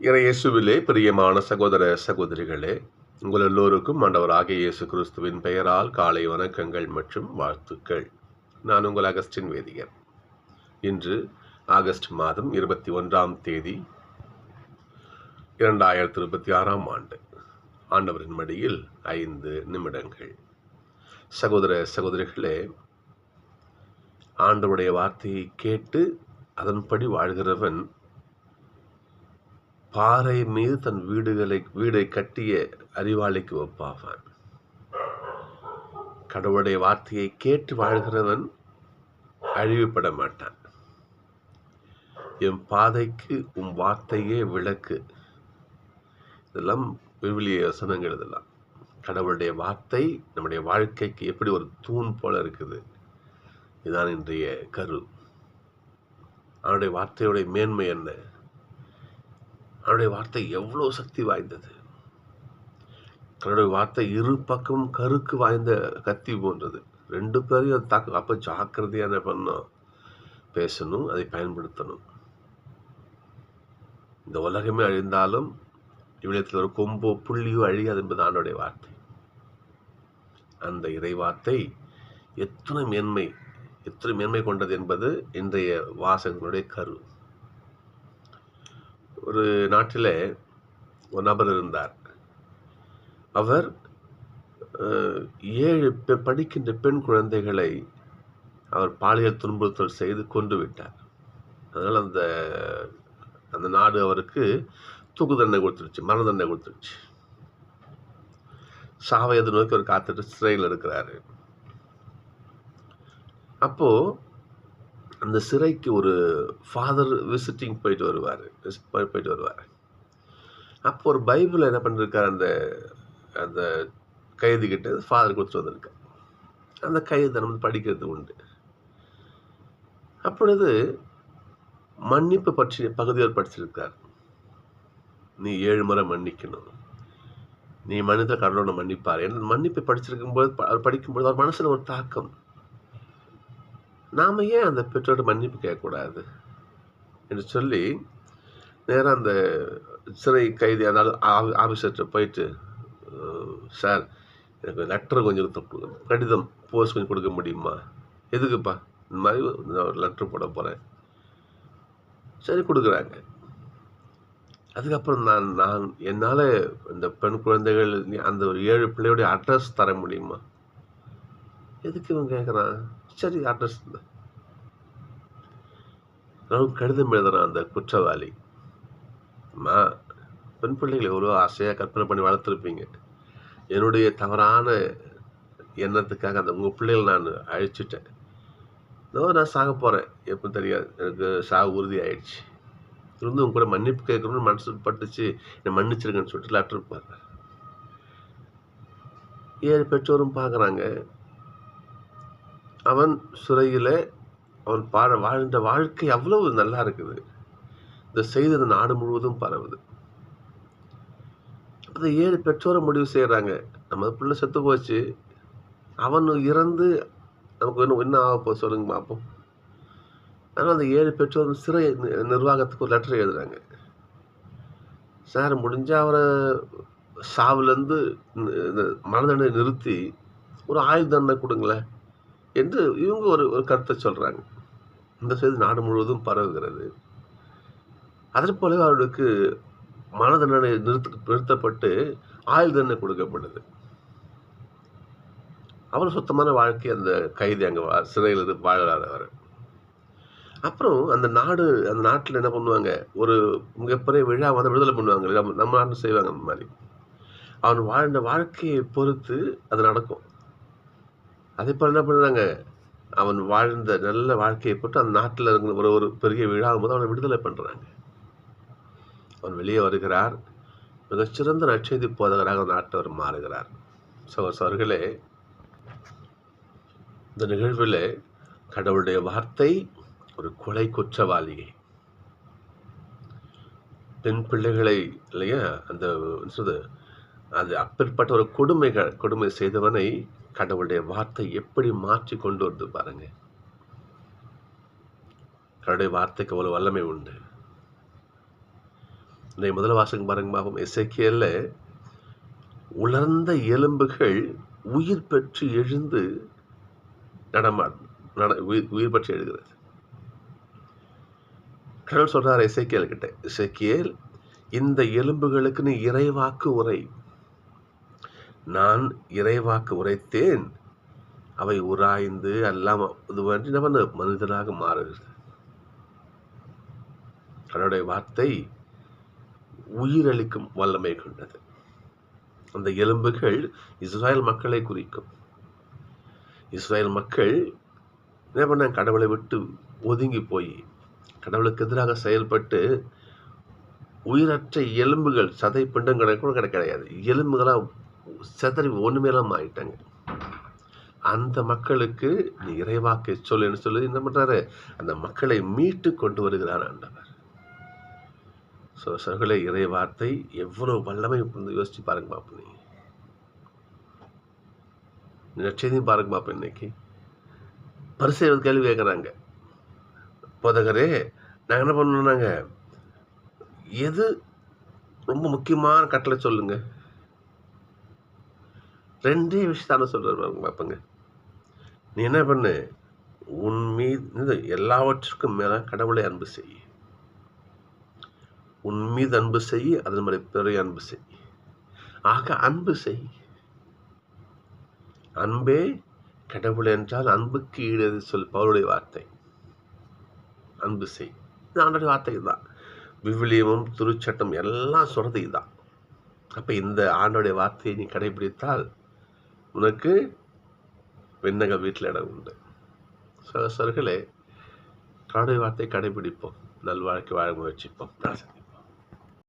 இயேசுவிலே பிரியமான சகோதர சகோதரிகளே, உங்கள் எல்லோருக்கும் ஆண்டவராகிய இயேசு கிறிஸ்துவின் பெயரால் காலை வணக்கங்கள் மற்றும் வாழ்த்துக்கள். நான் உங்கள் அகஸ்டின் வேதியர். இன்று ஆகஸ்ட் மாதம் 21ஆம் தேதி 2026ஆம் ஆண்டு. ஆண்டவரின் மடியில் 5 நிமிடங்கள். சகோதர சகோதரிகளே, ஆண்டவருடைய வார்த்தையை கேட்டு அதன்படி வாழ்கிறவன் பாறை மீது தன் வீடை கட்டிய அறிவாளிக்கு ஒப்பாவான். கடவுளுடைய வார்த்தையை கேட்டு வாழ்கிறவன் அழிவுபட மாட்டான். என் பாதைக்கு உன் வார்த்தையே விளக்கு. இதெல்லாம் விவிலிய வசனங்கள். இதெல்லாம் கடவுளுடைய வார்த்தை நம்முடைய வாழ்க்கைக்கு எப்படி ஒரு தூண் போல இருக்குது. இதுதான் இன்றைய கரு. அவனுடைய வார்த்தையுடைய மேன்மை என்ன? அவனுடைய வார்த்தை எவ்வளோ சக்தி வாய்ந்தது! அவனுடைய வார்த்தை இரு பக்கம் கருக்கு வாய்ந்த கத்தி போன்றது. 2 பேரையும் அது தாக்கு. அப்போ ஜாக்கிரதையாக என்ன பண்ணணும்? பேசணும், அதை பயன்படுத்தணும். இந்த உலகமே அழிந்தாலும் இவ்விடத்தில் ஒரு கொம்போ புள்ளியோ அழியாது என்பது ஆண்டவருடைய வார்த்தை. அந்த இறை வார்த்தை எத்தனை மேன்மை கொண்டது என்பது இன்றைய வாசகங்களுடைய கரு. ஒரு நாட்டில் ஒரு நபர் இருந்தார். அவர் 7 படிக்கின்ற பெண் குழந்தைகளை அவர் பாலியல் துன்புறுத்தல் செய்து கொண்டு விட்டார். அதனால் அந்த நாடு அவருக்கு தூக்கு தண்டனை கொடுத்துருச்சு, மரண தண்டனை கொடுத்துருச்சு. சாவை எது நோக்கி அவர் காத்துட்டு சிறையில் இருக்கிறாரு. அப்போ அந்த சிறைக்கு ஒரு ஃபாதர் விசிட்டிங் போயிட்டு வருவார். அப்போ ஒரு பைபிள் என்ன பண்ணிருக்கார், அந்த கைதிகிட்ட ஃபாதர் கொடுத்துட்டு வந்திருக்கார். அந்த கைதி நம்ம படிக்கிறது உண்டு. அப்பொழுது மன்னிப்பு பற்றி பகுதியில் படிச்சிருக்கார். நீ 7 முறை மன்னிக்கணும், நீ மன்னித்த கடவுளை மன்னிப்பார். என்ன மன்னிப்பை படிக்கும்போது அவர் மனசுல ஒரு தாக்கம். நாம ஏன் அந்த பெற்றோட மன்னிப்பு கேட்கக்கூடாது என்று சொல்லி நேராக அந்த சிறை கைதி, அதாவது ஆஃபீஸர்கிட்ட போயிட்டு, சார் எனக்கு லெட்டர் கொஞ்சம் கடிதம் போஸ்ட் கொஞ்சம் கொடுக்க முடியுமா? எதுக்குப்பா? இந்த மாதிரி ஒரு லெட்டர் போட போகிறேன். சரி, கொடுக்குறாங்க. அதுக்கப்புறம் நான் என்னால் இந்த பெண் குழந்தைகள் அந்த ஒரு 7 பிள்ளையோடைய அட்ரஸ் தர முடியுமா? எதுக்கு இவன் கேட்குறான்? சரி, அட்ரஸ் கடிதம் எழுதுறான் அந்த குற்றவாளி. அம்மா, பெண் பிள்ளைகள் எவ்வளோ ஆசையாக கற்பனை பண்ணி வளர்த்துருப்பீங்க. என்னுடைய தவறான எண்ணத்துக்காக அந்த உங்கள் பிள்ளைகள் நான் அழிச்சிட்டேன். நான் சாக போகிறேன், எப்போ தெரியாது, எனக்கு சாகு உறுதி ஆயிடுச்சு. இருந்து உங்க கூட மன்னிப்பு கேட்கணும்னு மனசு பட்டுச்சு, என்னை மன்னிச்சிருங்கன்னு சொல்லிட்டு லெட்டர் இருப்பார். 7 பெற்றோரும் பார்க்குறாங்க. அவன் சிறையில் அவன் வாழ்ந்த வாழ்க்கை அவ்வளவு நல்லா இருக்குது. இந்த செய்தி அந்த நாடு முழுவதும் பரவுது. அந்த 7 பெற்றோரை முடிவு செய்கிறாங்க, நம்ம பிள்ளை செத்து போச்சு, அவன் இறந்து நமக்கு என்ன ஆக போ சொல்லுங்க பார்ப்போம். அதனால் அந்த 7 பெற்றோரும் சிறை நிர்வாகத்துக்கு ஒரு லெட்டர் எழுதுறாங்க. சார், முடிஞ்சால் அவரை சாவுலேருந்து மரண தண்டனை நிறுத்தி ஒரு ஆயுள் தண்டனை கொடுங்களேன் என்று இவங்க ஒரு கருத்தை சொல்கிறாங்க. இந்த செய்தி நாடு முழுவதும் பரவுகிறது. அதற்கு போலவே அவர்களுக்கு மரண தண்டனை நிறுத்தப்பட்டு ஆயுள் தண்டனை கொடுக்கப்படுது. அவ்வளோ சுத்தமான வாழ்க்கை அந்த கைதி அங்கே சிறையில் வாழறாரு அவர். அப்புறம் அந்த நாட்டில் என்ன பண்ணுவாங்க, ஒரு மிகப்பெரிய விழா விடுதலை பண்ணுவாங்க. நம்ம நாட்டில் செய்வாங்க அந்த மாதிரி. அவன் வாழ்ந்த வாழ்க்கையை பொறுத்து அது நடக்கும். அதே போல் என்ன பண்ணுறாங்க, அவன் வாழ்ந்த நல்ல வாழ்க்கையை பொறுத்து அந்த நாட்டில் இருக்கிற ஒரு பெரிய விழாவும் போது அவனை விடுதலை பண்ணுறாங்க. அவன் வெளியே வருகிறார், மிகச்சிறந்த நற்செய்தி போதகராக நாட்டவர் மாறுகிறார். அவர்களே, இந்த நிகழ்வில் கடவுளுடைய வார்த்தை ஒரு கொலை குற்றவாளியை, பெண் பிள்ளைகளை இல்லையா, அது அப்பேற்பட்ட ஒரு கொடுமை செய்தவனை கடவுளுடைய வார்த்தை எப்படி மாற்றி கொண்டு வருது பாருங்க. கடவுளுடைய வார்த்தைக்கு அவ்வளவு வல்லமை உண்டு. இன்றைய முதல் வாசகம் பாருங்க பாப்போம். எசேக்கியேல்ல உலர்ந்த எலும்புகள் உயிர் பெற்று எழுந்து உயிர் பெற்று எழுகிறது. கடவுள் சொல்றார் எசேக்கியேல் கிட்ட, எசேக்கியேல், இந்த எலும்புகளுக்கு நீ இறைவாக்கு உரை. நான் இறைவாக்கு உரைத்தேன், அவை உராய்ந்து எல்லாம் இது மனிதனாக மாறுகிறது. கடவுளுடைய வார்த்தை உயிரளிக்கும் வல்லமை கொண்டது. அந்த எலும்புகள் இஸ்ராயல் மக்களை குறிக்கும். இஸ்ராயல் மக்கள் என்ன பண்ண, கடவுளை விட்டு ஒதுங்கி போய் கடவுளுக்கு எதிராக செயல்பட்டு உயிரற்ற எலும்புகள், சதை பிண்டங்களை கூட கிடையாது, எலும்புகளாக செதறி ஒண்ணுமேலாம் ஆயிட்டாங்க. அந்த மக்களுக்கு நீ இறைவாக்கை சொல்லுன்னு சொல்லி என்ன பண்றாரு, அந்த மக்களை மீட்டு கொண்டு வருகிறார் ஆண்டவர். சகோதரர்களே, இறை வார்த்தை எவ்வளவு வல்லமை யோசிச்சு பாருங்க பாப்போம். நீ நற்செய்தியும் பாருங்க பாப்போம். இன்னைக்கு பரிசேயர் கேள்வி கேட்குறாங்க, போதகரே நாங்கள் என்ன பண்ணோம்னாங்க, எது ரொம்ப முக்கியமான கட்டளை சொல்லுங்க. 2 விஷயத்தான சொல்றாரு பாப்பங்க. நீ என்ன பண்ணு, உன் மீது எல்லாவற்றுக்கும் மேல கடவுளை அன்பு செய். உன் மீது அன்பு செய், அதன் மாதிரி பிறரை அன்பு செய். ஆக அன்பு செய். அன்பே கடவுள் என்றால் அன்புக்கு ஈடு சொல் பவுலுடைய வார்த்தை. அன்பு செய், இது ஆண்டோடைய வார்த்தை தான். விவிலியமும் திருச்சட்டம் எல்லாம் சொல்றது இதுதான். அப்ப இந்த ஆண்டோடைய வார்த்தையை நீ கடைபிடித்தால் உனக்கு விண்ணக வீட்டில் இடம் உண்டு. சகோதரர்களே, கடவுளுடைய வார்த்தை கடைபிடிப்போம், நல்வாழ்க்கை வாழ முயற்சிப்போம்.